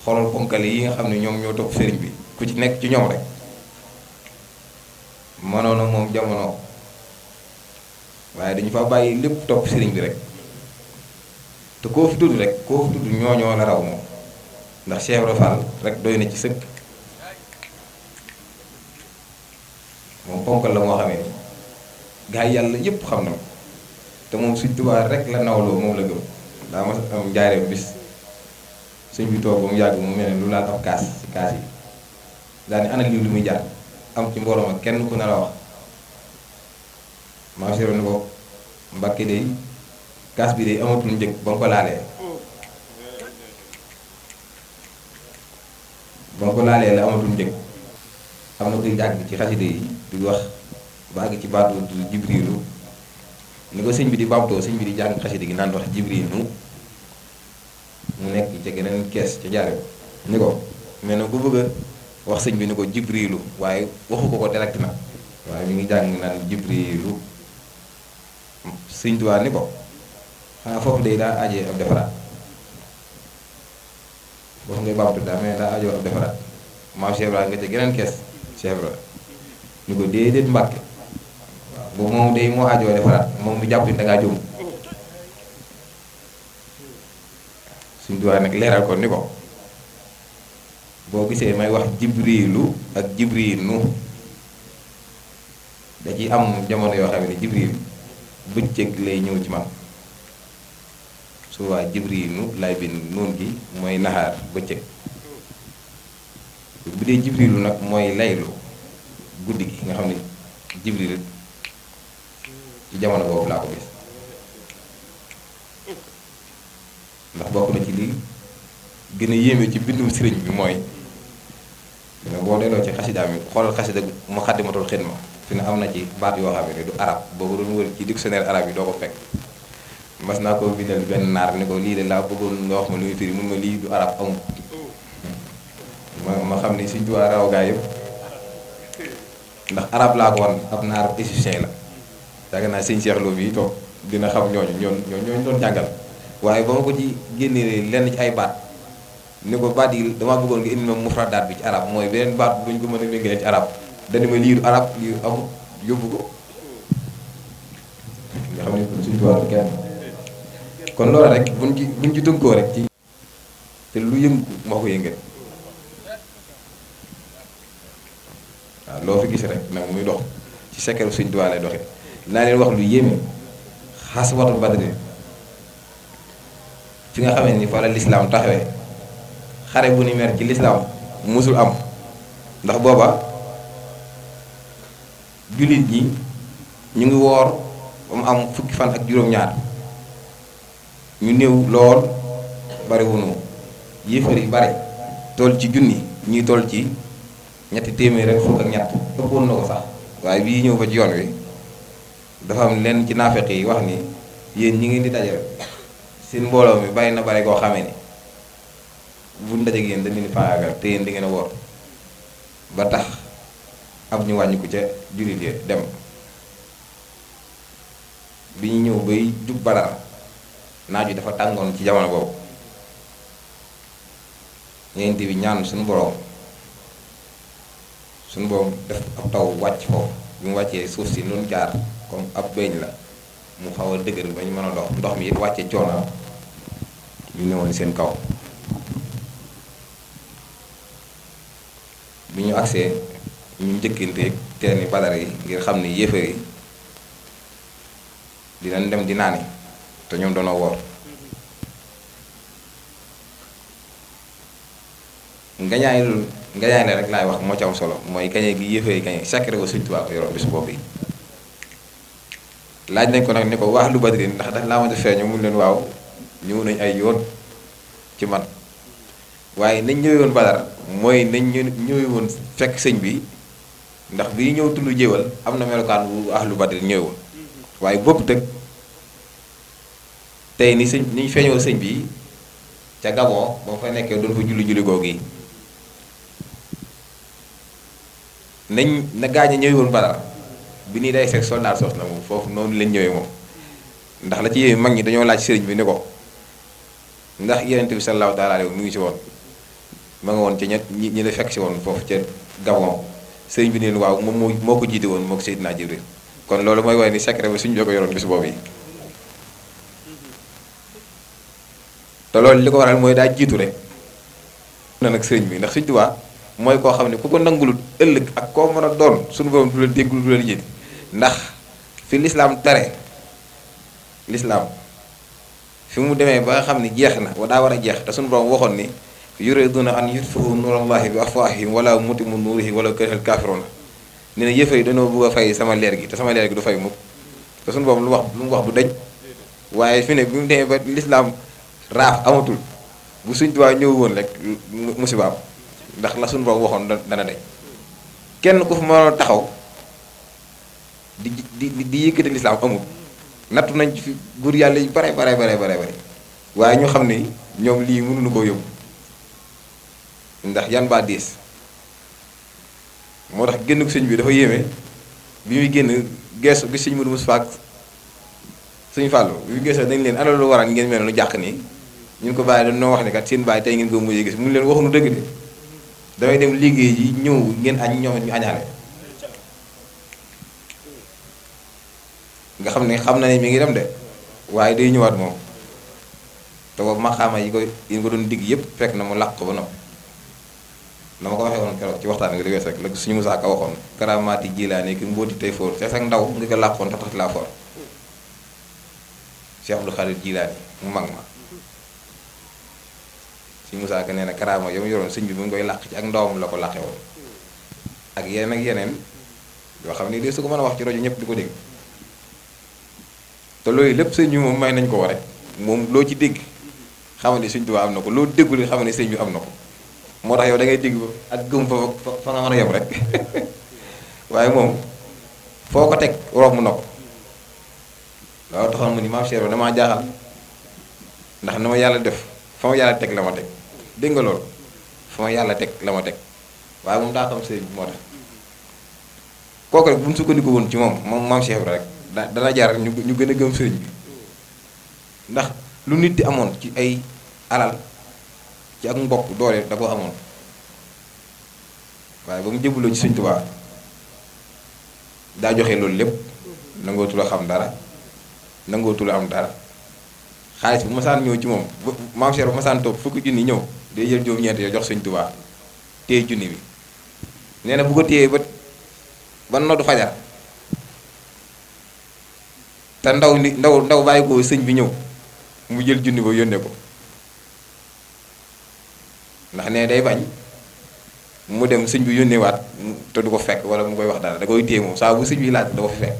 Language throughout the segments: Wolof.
xoolal ponkal yi nga xam ne ñoom ñoo topp sëriñ bi ku ci nekk ci ñoom rek mënoon na moom jamono waaye dañu fa bàyyi lépp topp sëriñ bi rek te koo fi tudd rek koo fi tudd ñooñoo la raw moom ndax Cheikh Ibra Fall rek doy na ci sëkk moom ponkal la moo xamee ni gaa yi yàlla yépp xam na ko te moom Sëriñ Tuubaa rek la nawloo moom la gëm daa ma am njaareem bis sëñ bi toog ba mu yàgg mu mel ne lu laal ab kaas ci kaas yi daal ni ana lii lu muy jaar am ci mbooloo ma kenn ku nar a wax maa ngi ni ko Mbàkke day kaas bi day amatul njëg ba nga ko laalee la amatul njëg am na koy jàng ci xasida yi di wax ba àgg ci baatu Jibriilu ni ko sëñ bi di baamtoo sëñ bi di jàng xasida gi naan wax Jibriilu mu nekk ca geneen kees ca jaare ni ko mais nag bu bëgg a wax sëñ bi ni ko Jibriilu waaye waxu ko direct na waaye mi ngi jàng naan Jibriilu Sëñ Tuubaa ni ko xanaa foofu day daa ajee ab defaraat foofu ngay baamtu daa mais daa ajoo ab defaraat maam Cheikh Ibra nga ca geneen kees Cheikh Ibra ni ko déedéet Mbàkke waaw boobu moom day moo ajoo defaraat moom mu jàpp ni dangaa jóg Sëñ Tuubaa nag leeral ko ni ko boo gisee may wax Jibriilu ak Jibriilu da ci am jamono yoo xam ne Jibriil bëccëg lay ñëw ci man su waa Jibriilu lay bind noon gi mooy naxaar bëccëg bu dee Jibriilu nag mooy laylu guddi gi nga xam ne Jibriil ci jamono boobu laa ko gis ndax bokk na ci li gën a yéeme ci bindum sëriñ bi mooy dina boo delloo ci xasidaam yi xoolal xasida Muxaddamatul Xidma fi ne am na ci baat yoo xam ne du arab boo ko doon wër ci dictionnaire arabe yi doo ko fekk mas naa ko bindal benn naar ni ko lii de laa bëggoon nga wax ma lu muy firi mun ma lii du arab amul ma xam ni Sëñ Tuubaa raw gaa yëpp ndax arab laa ko wan ab naar égyptien la yaakaar naa sëñ Cheikh Lo bi toog dina xam ñooñu doon jàngal waaye ba ma ko ci génnee lenn ci ay baat ni ko baat yi damaa bëggoon nga indi ma mufradaat bi ci arab mooy beneen baat buñ ko mën a méngalee ci arab dani ma liiru arab liiru amul yóbbu ko nga xam ne kon Sëñ Tuubaa kenn kon loolu rek buñ ci tënkoo rek ci te lu yëngu moo ko yëngal waaw loo fi gis rek nag muy dox ci sekkeru Sëñ Tuubaa lay doxe naa leen wax lu yéeme xas watu Badri fi nga xamee ni fa la lislaam taxawee xare bu ni mer ci lislaam musul am ndax booba jullit ñi ñu ngi woor ba mu am fukki fan ak juróom-ñaar ñu néew lool bari wunu yéefar yi bari toll ci junni ñuy toll ci ñetti téeméer rek fukk ak ñett ëppoon na ko sax waaye bii ñëw ba ci yoon wi dafa am lenn ci naafeq yi wax ni yéen ñi ngeen di dajale seen mbooloo mi bari na bari koo xamee ni bu ndaje ak yéen dañu ni faagaagal te yéen di ngeen a woor ba tax am ñu wàññi ko ca jullit yi dem bi ñu ñëw bay jub Badar naaj wi dafa tàngoon ci jamono boobu ñeent bi ñaan suñu boroom def ab taw wàcc foofu bi mu wàccee suuf si noonu jaar comme ab beñ la mu xaw a dëgër ba ñu mën a dox ndox mi it wàcce coono ñu newoon seen kaw bi ñu agsee ñu njëkkanteeg teen i Badar yi ngir xam ni yéefar yi dinañ dem di naani te ñoom doonoo woor ngañaay la rek laay wax moo ci am solo mooy kañe gi yéefar yi kañe sacré ko Sëñ Tuubaa ko yoroon bis boobu yi laaj nañ ko nag ni ko wax lu Badri ndax daf laa ma def feeñu mun leen waaw ñëw nañ ay yoon ci man waaye nañ ñëwee woon Badar mooy nañ ñëwee woon fekk sëñ bi ndax bi ñëw tullu jéewal am na melokaan bu ahlu Badri ñëwee woon waaye bopp dëgg tey ni ñu feeñoo sëñ bi ca Gabon ba fa nekkee doon fa julli googu yi na gaañ a ñëwee woon Badar bi nii day fekk soldat soos na moom foofu noonu lañ ñëwee moom ndax la ci yéeme mag ñi dañoo laaj sëriñ bi ni ko ndax Yonent bi sallallahu taala alayhi mu ngi ci woon ma nga woon ca ñi la fekk si woon foofu ca Gabon sëriñ bi neen waaw moom moo ko jiite woon moo ko Seydina Jibril kon loolu mooy waaye ni secret ba suñu joo ko yoroon bis boobu yi te loolu li ko waral mooy daa jiitu rek na nag sëriñ bi ndax Sëriñ Tuubaa mooy koo xam ne ku ko nangulut ëllëg ak koo mën a doon suñu borom du la déggul du la jiit ndax fi lislaam tere lislaam fi mu demee ba nga xam ne jeex na daa war a jeex te suñu borom waxoon ni yuriduna an yutfi'u nuurallahi bi afwaahihim wala mutimmu nuurihi wala karihal kaafiruuna nee na yëfar yi dañoo bëgg a fay sama leer gi te sama leer gi du fay mukk te suñu borom lu mu wax du dañ waaye fi ne bi mu demee ba lislaam raaf amatul bu Sëriñ Tuubaa ñëw woon rek musibaam ndax la suñu borom waxoon dana dañ kenn ku fa mën a taxaw di yëkkati lislaam amul nattu nañ ci fi góor yàlla yu bare waaye ñu xam ne ñoom lii mënuñu koo yóbbu ndax yan baa diis moo tax génn ko sëñ bi dafa yéeme bi muy génn geesu gis sëñ Modou Moustapha ak sëñ Fallou bi muy geesoo dañ leen ana lu waral ngeen mel lu jàq nii ñun ko bàyyi dañoo wax ne kat seen bàyyi tey ngeen ko mujjee gis mu leen waxuñu dëgg de damay dem liggéey ji ñëw ngeen añ ñoom ñu añaale nga xam na ne mi ngi dem de waaye day ñëwaat moom te boobu maxaama yi ko doon digg yëpp fekk na mu làq ko ba noppi na ma ko waxee woon keroog ci waxtaan nga di wees rek la suñu Musaa Ka waxoon karamaati jilaani ki mbóoti tey foor te sax ndaw nga ko làqoon tax laa foor Cheikh Abdou Khadir Jilaani mu mag ma suñu Musaa Ka nee na karaama yo mu yoroon sëñ bi mu ngi koy làq ci ak ndawam la ko làqe woon ak yeneen yoo xam ne de su ko mën a wax ci rajo ñëpp di ko dégg te loolu lépp sëñ bi moom may nañ ko rek moom loo ci dégg xamal ne Sëñ Tuubaa am na ko loo déggul xamal ne sëñ bi am na ko moo tax yow da ngay dégg ak gëm fa nga mën a yem rek waaye moom foo ko teg romb na ko loolu taxoon mu ni maam Cheikh damaa jaaxal ndax na ma yàlla def fa ma yàlla teg la ma teg dégg nga loolu fa ma yàlla teg la ma teg waaye moom daa xam sëñ bi moo tax kooku rek bu ñu sukkandiku woon ci moom maam Cheikh rek dana jaar ñu gën a gëm sëriñ bi ndax lu nit di amoon ci ay alal ci ak mbokk doole da ko amoon waaye ba mu jëbuloo ci Sëñ Tuubaa daa joxe loolu lépp nangootu la xam dara nangootu la am dara xaalis bu masaan ñëw ci moom maam Cheikh bu masaan toog fukki junni ñëw day jël juróom-ñeent yoo jox Sëñ Tuubaa téye junni bi nee na bu ko téyee ba noddu fajar te ndaw bàyyi ko sëñ bi ñëw mu jël junni ba yónnee ko ndax ne day bañ mu dem sëñ bi yónneewaat te du ko fekk wala mu koy wax dara da koy téye moom saa bu sëñ bi laaj da ko fi fekk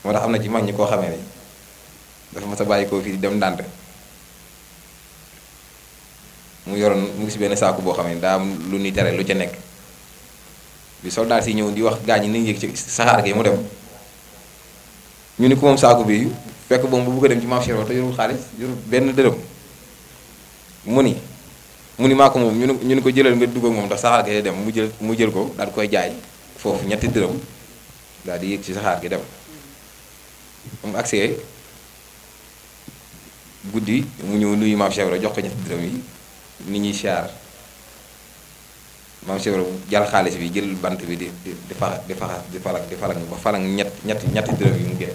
moo tax am na ci mag ñi koo xamee ni dafa mas a bàyyi ko fii dem ndànd mu yoroon mu gis benn saaku boo xam ne daa am lu ñuy tere lu ca nekk bi soldat si ñëw di wax gaañ ñi nañ yëg ci saxaar gi mu dem ñu ni ko moom saaku bi fekk boobu bu bëgg a dem ci maam Cheikh te yorul xaalis yorul benn dërëm mu ni maa ko moom ñu ni ko jëlal nga dugg ak moom ndax saxaar gi dem mu jël ko daal koy jaay foofu ñetti dërëm daal di yéeg ci saxaar gi dem mu agsee guddi mu ñëw nuyu maam Cheikh jox ko ñetti dërëm yi nit ñuy siyaar maam Cheikh jàll xaalis bi jël bant bi di falang ba falang ñetti dërëm yi mu génn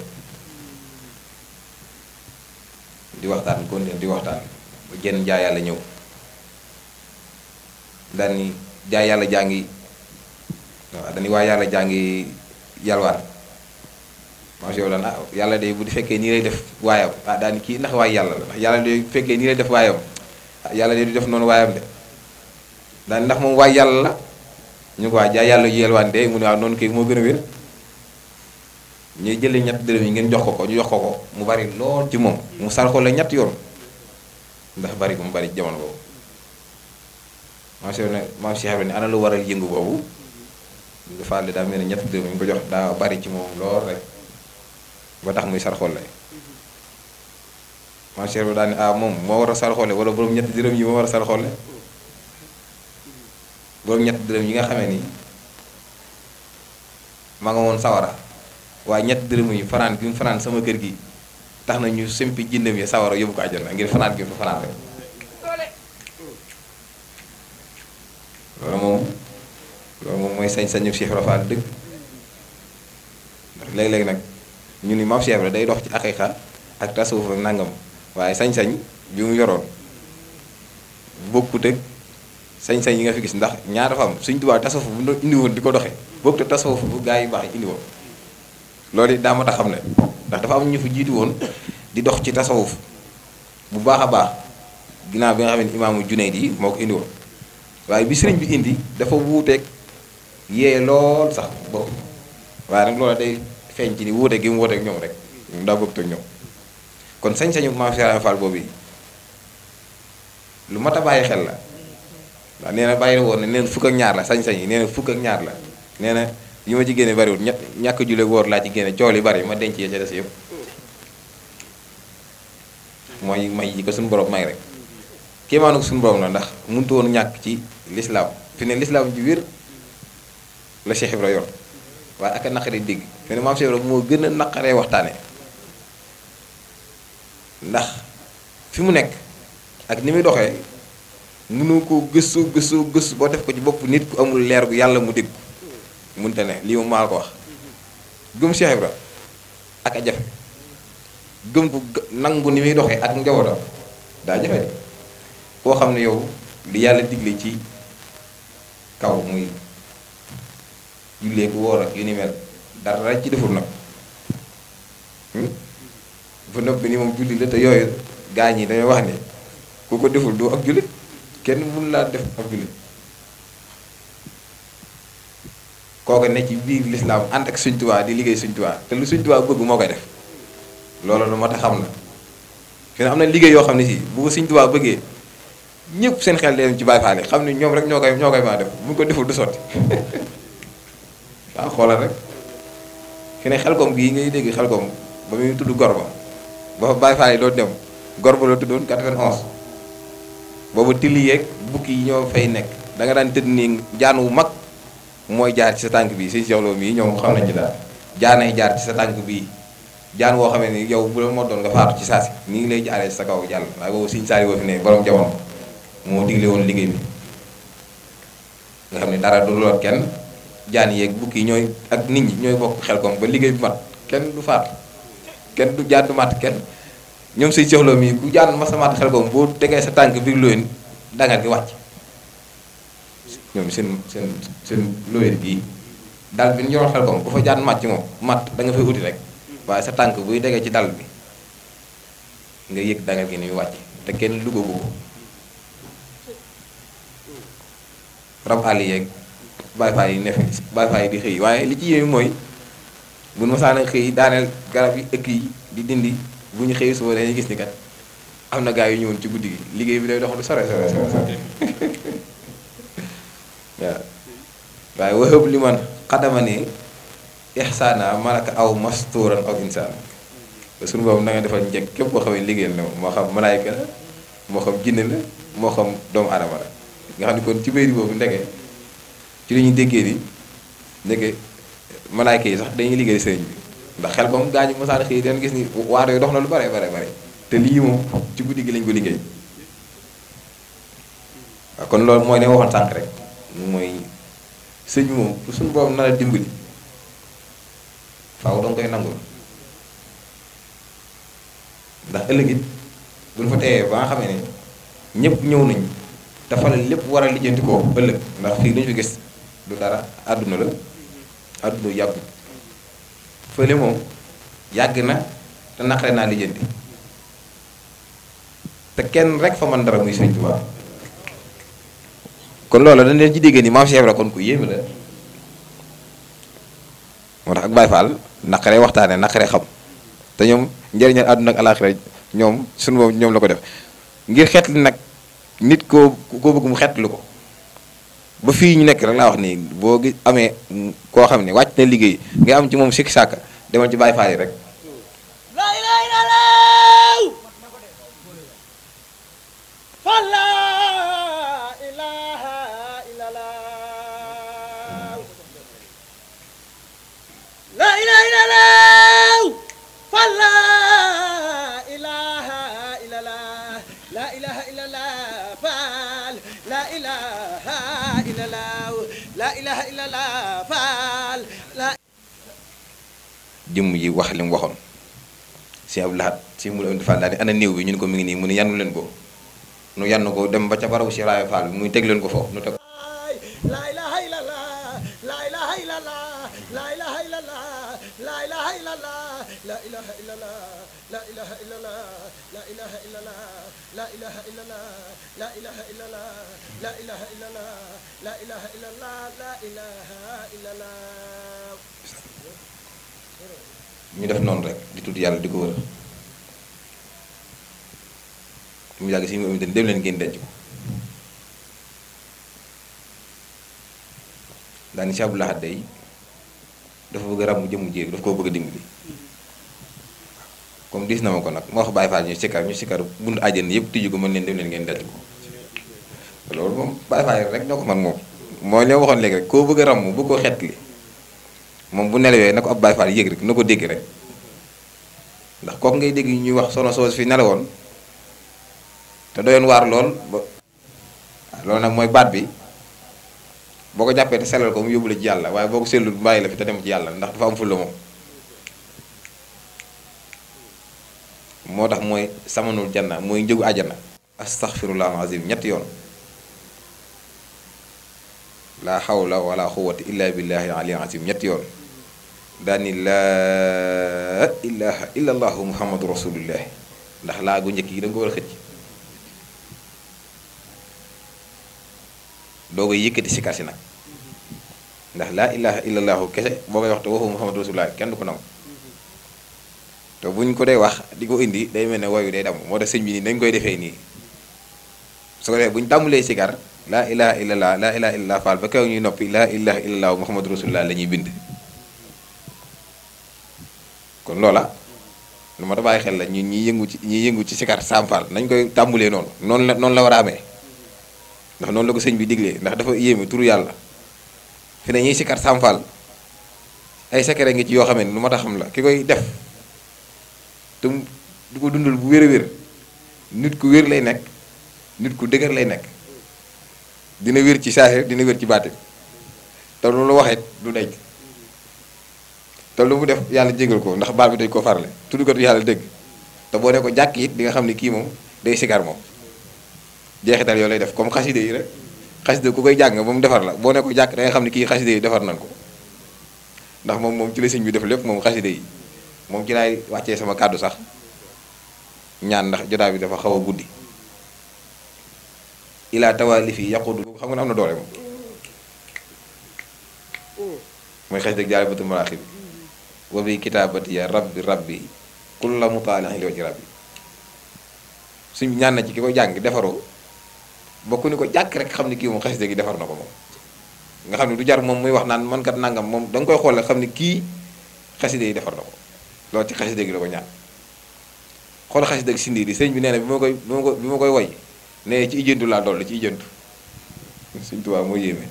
di waxtaan continuer di waxtaan ba genn jaay yàlla ñëw daal ni jaay yàlla jaa ngi waaw dañu waa yàlla jaa ngi yalwaan maam Cheikh daan yàlla de bu di fekkee nii lay def waayam daal ni kii ndax waay yàlla la ndax yàlla de bu fekkee nii lay def waayam yàlla de du def noonu waayam de daal ndax moom waay yàlla la ñu ko waa jaay yàlla yelwaan de mu ne waaw noonu kay moo gën a wér ñuy jëlee ñetti dërëm yi ngeen jox ko ñu jox ko mu bari lool ci moom mu sarxoo la ñetti yoon ndax bari ko mu bari jamono boobu maam Cheikh ne ana lu waral yëngu boobu nga faale daa mel ne ñetti dërëm yi ñu ko jox daa bari ci moom lool rek ba tax muy sarxoole maam Cheikh daal ne moom moo war a sarxoole wala borom ñetti dërëm yi moo war a sarxoole borom ñetti dërëm yi nga xamee ni ma nga woon sawara waaye ñetti dërëm yi fanaan bi mu fanaan sama kër gi tax na ñu simpi jëndam yi sawara yóbbu ko àjjana ngir fanaan gi mu fanaan rek mooy sañ-sañu Cheikh Ibra Fall dëgg ndax léeg-léeg nag ñu ni maam Cheikh Ibra day dox ci aqiqa ak tasawuf ak nangam waaye sañ-sañ bi mu yoroon bokkut ak sañ-sañ yi nga fi gis ndax ñaar dafa am Sëñ Tuubaa tasawuf bu ñu indi woon di ko doxee bokkut ak tasawuf bu gaa yi baax yi indi woon loolu it daa mat a xam ne ndax dafa am ñu fi jiitu woon di dox ci tasawuf bu baax a baax ginnaaw bi nga xam ne imaamu Junayd yi moo ko indi woon waaye bi sëriñ bi indi dafa wuuteeg yee lool sax bopp waaye nag loolu day feeñ ci ni wuute gi mu wuuteeg ñoom rek daa bëgg ak ñoom kon sañ-sañu maam Cheikh Ibra Fall boobu yi lu mat a bàyyi xel la waaw nee na bàyyi woon ne neen fukk ak ñaar la sañ-sañ yi nee na fukk ak ñaar la nee na yi ma ci génne bariwul ñàkk julli wóor laa ci génne coow li bari ma denc ya ca des yëpp mooy may yi ko suñu borom may rek kéemaanu ko suñu borom la ndax mënut woon ñàkk ci lislaam fi ne lislaam ji wér la Cheikh Ibra yor waaye ak a naqaree dégg fi ne maam Cheikh Ibra moo gën a naqaree waxtaane ndax fi mu nekk ak ni muy doxee mënu ko gëstu boo def ko ci bopp nit ku amul leer gu yàlla mu dégg mënta ne lii moom maa ko wax gëm Cheikh Ibra ak a jafe gëm ko nangu ni muy doxee ak njabootam daa jafe koo xam ne yow li yàlla digle ci kaw muy jullee ko woor ak yu ni mel dara ci deful nag ba noppi ni moom julli la te yooyu gaa ñi dañoo wax ne ku ko deful doo ak jullit kenn mun laa def ak jullit kooku ne ci biir lislaam ànd ak Sëñ Tuubaa di liggéey Sëñ Tuubaa te lu Sëñ Tuubaa bëgg moo koy def loolu lu mat a xam la fi ne am na liggéey yoo xam ne si bu ko Sëñ Tuubaa bëggee ñëpp seen xel dem ci Baay Faal xam ne ñoom rek ñoo koy maa def bu ko deful du sotti waaw xoolal rek fi ne Xelkom gii ngay dégg Xelkom ba muy tudd Gorba ba fa Baay Faal yi doon dem Gorba la tuddoon 91 boobu tilli yeeg bukki yi ñoo fay nekk da nga daan tëdd nii jaan wu mag mooy jaar ci sa tànk bii Sëñ Cheikh Lo mii ñoom xam nañ ci daal jaanay jaar ci sa tànk bii jaan woo xamee ni yow bu la moo doon nga faatu ci saasi ni ngi lay jaaree ci sa kaw jàll waaye boobu Sëñ Saaliw fi ne borom jamono moo digle woon liggéey bi nga xam ne dara du lool kenn jaan yeeg bukki yi ñooy ak nit ñi ñooy bokk Xelkom ba liggéey bi mat kenn du faatu kenn du jaan du mat kenn ñoom Sëñ Cheikh Lo mii ku jaan masa mat Xelkom boo tegee sa tànk biir lóyeen dangar gi wàcc ñoom seen lóyeen bii dal bi ñu yoroon Xelkom bu fa jaan màcc moom mat da nga fay uti rek waaye sa tànk buy degee ci dal bi nga yëg dangar gi ni muy wàcc te kenn lugagu ko rab àll yeeg Baay Faal yi ne fi Baay Faal yi di xëy waaye li ci yéeme mooy bu nu masaana xëy daaneel garab yi ëkk yi di dindi bu ñu xëy suba dañuy gis ni kat am na gaa yu ñëwoon ci guddi gi liggéey bi day dox du sore waaw waaye waxëb li man xadama ni ihsaana malaka aw mastuuran aw insaan suñu boobu na nga defal njëkk képp koo xamee liggéeyal na moo xam malaayka la moo xam jinne la moo xam doomu aadama la nga xam ne kon ci béyri boobu ndege ci li ñuy déggee ni ndege malaayka yi sax dañuy liggéey sëriñ bi ndax xel comme gaa ñu mosaan xëy den gis ni waar yooyu dox na lu bare te lii moom ci guddi gi lañ ko liggéey waaw kon loolu mooy ne waxoon sànq rek mooy sëñ bi moom suñu boobu na la dimbali faaw danga koy nangul ndax ëllëg it buñ fa teewee ba nga xamee ne ñëpp ñëw nañ te fa la lépp war a lijjanti koo ëllëg ndax fii lu ñu fi gis du dara àdduna la àdduna yàggu fële moom yàgg na te naqare naa lijjanti te kenn rek fa man dara muy Sëñ Tuubaa kon loolu dañ leen ci dégg ni maam Cheikh Ibra kon ku yéeme la moo tax ak Baay Faal naqare waxtaane naqare xam te ñoom njëriñal àdduna ak alaaxira ñoom suñu moom ñoom la ko def ngir xeetli nag nit koo bëgg mu xeetlu ko ba fii ñu nekk rek laa wax nii boo gi amee koo xam ne wàcc na liggéey nga am ci moom sikki sàkka demal ci Baay Faal yi rek la ilaha illallah faal la ilaha illallah la ilaha illallah faal la jëmm ji wax li mu waxoon si Abdou Lahad si mu la Fall daal di ana néew bi ñu ne ko mi ngi nii mu ne yannu leen ko nu yann ko dem ba ca barabu si Ibrahima Fall bi muy teg leen ko foofu nu teg la ilaha illallah la ilaha illallah la ilaha illallah la ilaha illallah la ilaha illallah la ilaha illallah la ilaha illallah la ilaha illallah la ilaha illallah la ilaha illallah la ilaha illallah la ilaha illallah ñu def noonu rek di tudd yàlla di ko wër mu yàgg si mu am dem leen ngeen denc ko daani si Abdou Lahad day dafa bëgg a ràmm jëmu jéeg dafa koo bëgg a dimbali comme diis na ma ko nag moo wax Baye Fall ñu sikkar buntu àjjana yëpp tijji ko mën leen dem leen ngeen denc ko loolu moom Baye Fall rek ñoo ko man moom mooy li ma waxoon léegi rek koo bëgg a ràmm bëgg koo xeetli moom bu nelawee na ko ab Baye Fall yëg rek na ko dégg rek ndax kooku ngay dégg ñuy wax sono soos fi nelawoon te doyoon waar lool ba loolu nag mooy baat bi boo ko jàppee te sellal ko mu yóbbu la ci yàlla waaye boo ko sellul bàyyi la fi te dem ci yàlla ndax dafa am fulla moom moo tax mooy samanul janna mooy njëgu àjjana astaghfirullah azim ñetti yoon laa hawla wala quwwata illa billahi ali azim ñetti yoon daani laa ilaha illa allahu muhammadu rasulullah ndax laa gu njëkk yi da nga ko war a xëcc doo koy yëkkati si kasi nag ndax laa ilaha illa allahu kese boo koy wax te waxu muhammadu rasulullah kenn du ko nangu te buñ ko dee wax di ko indi day mel ne woyu day damm moo tax sëñ bi nii dañ koy defee nii su ko defee bu ñu tàmmulee sikar laa ilaha illallah laa ilaha illallah faal ba kaw ñuy noppi laa ilaha illallah muhammadu rasulullah la ñuy bind kon loola lu ma ta bàyyi xel la ñun ñi yëngu ci sikar Sam Fall nañ koy tàmbulee noonu la war a amee ndax noonu la ko sëñ bi diglee ndax dafa yéeme turu yàlla fi ne ñuy sikar Sam Fall ay secret ngi ci yoo xam ne lu ma tax xam la ki koy def te du ko dundal bu wér a wér nit ku wér lay nekk nit ku dëgër lay nekk dina wér ci saaxir dina wér ci baatin te lu la waxee du denc te lu mu def yàlla jégal ko ndax baal bi dañ ko farle tuddukatu yàlla dëgg te boo ne ko jàkk it di nga xam ne kii moom day sikar moom jeexital yoo lay def comme xaside yi rek xaside ku koy jàng ba mu defar la boo ne ko jàkk da nga xam ne kii xaside yi defar nañ ko ndax moom ci la sëñ bi def lépp moom xaside yi moom ci laay wàccee sama kàddu sax ñaan ndax jotaay bi dafa xaw a guddi ilaa tawaalif yi yaqudu xam nga ne am na doole moom mooy xes dëgg jaare batul maraaxi bi wa bi kitaabati ya rabbi kulla mutaali'in li wajhi rabbi suñ ñaan na ci ki ko jàng defaroo bokku ni ko jàkk rek xam ne kii moom xes dëgg defar na ko moom nga xam ne du jar moom muy wax naan man kat nangam moom da nga koy xool xam ne kii xaside yi defar na ko loolu ci xaside gi la ko ñaan xool xaside ak sindi di sëñ bi nee na bi ma koy woy ne ci ijjantu laa doole ci ijjantu Sëñ Tuubaa moo yéeme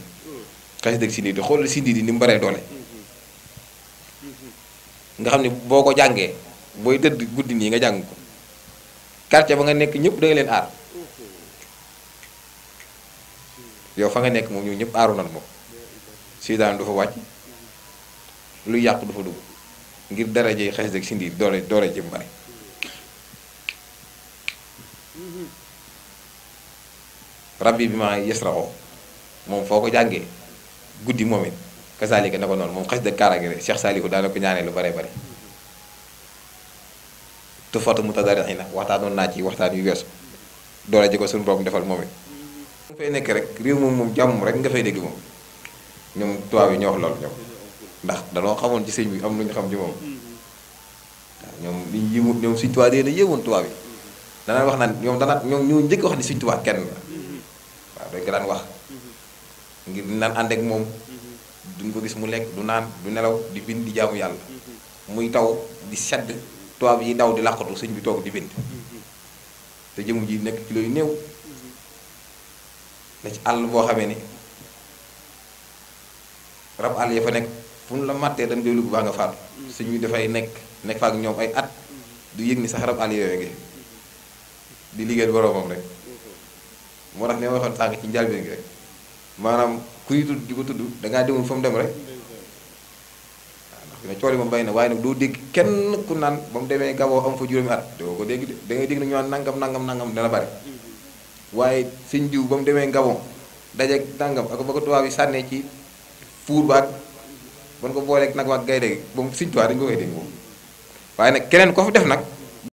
xaside ak sindi di xool sindi di ni mu baree doole nga xam ne boo ko jàngee booy tëdd guddi nii nga jàng ko quartier ba nga nekk ñëpp da nga leen aar yow fa nga nekk moom ñoom ñëpp aaru nan moom siidaan du fa wàcc lu yàqu du fa dugg ngir daraje xasida ak sindi doole jëm bari rabbi bi ma yasraxoo moom foo ko jàngee guddi moom it kasaalika na ko noonu moom xasida kaaraange rek Cheikh Saliou daana ko ñaanee lu bare bare tufatu mutadarriina waxtaanoon naa ci waxtaan yu weesu doole ji ko suñu borom defal moom it mu fay nekk rek réew moom jàmm rek nga fay dégg moom ñoom tubaab yi ñoo wax loolu ñoom ndax danoo xamoon ci sëñ bi am lu ñu xam ci moom waaw ñoom liñ yëngu ñoom Sëñ Tuubaa dee na yëwoon tubaab yi danaan wax naan ñoom ñoo njëkk wax ni Sëñ Tuubaa kenn la waaw dañ ko daan wax ngir naan ànd ak moom duñ ko gis mu lekk du naan du nelaw di bind di jaamu yàlla muy taw di sedd tubaab yi daw di làqatu sëñ bi toog di bind te jëmu ji nekk ci looyu néew na ci àll boo xamee ni rab àll ya fa nekk fu ñu la màttee dañ koy lugg baa nga faatu sëñ bi dafay nekk fa ak ñoom ay at du yëg ni sax rab àll yooyu ngi di liggéeyal boroomam rek moo tax ne ma waxoon sànq ci njëlbéen gi rek maanaam kuy tudd di ko tudd da ngaa demul fa mu dem rek waaw ndax ne cool yi moom bay na waaye nag doo dégg kenn ku naan ba mu demee Gabon am fa juróomi at doo ko dégg de da ngay dégg na ñu naan nangam dana bari waaye sëñ diw ba mu demee Gabon dajeeg nangam ak ba ko tubaab yi sànnee ci fuur baag ba ko booleeg nag waag gaynde gi ba mu sëñ tubaab dañu ko koy dégg moom waaye nag keneen ko fi def nag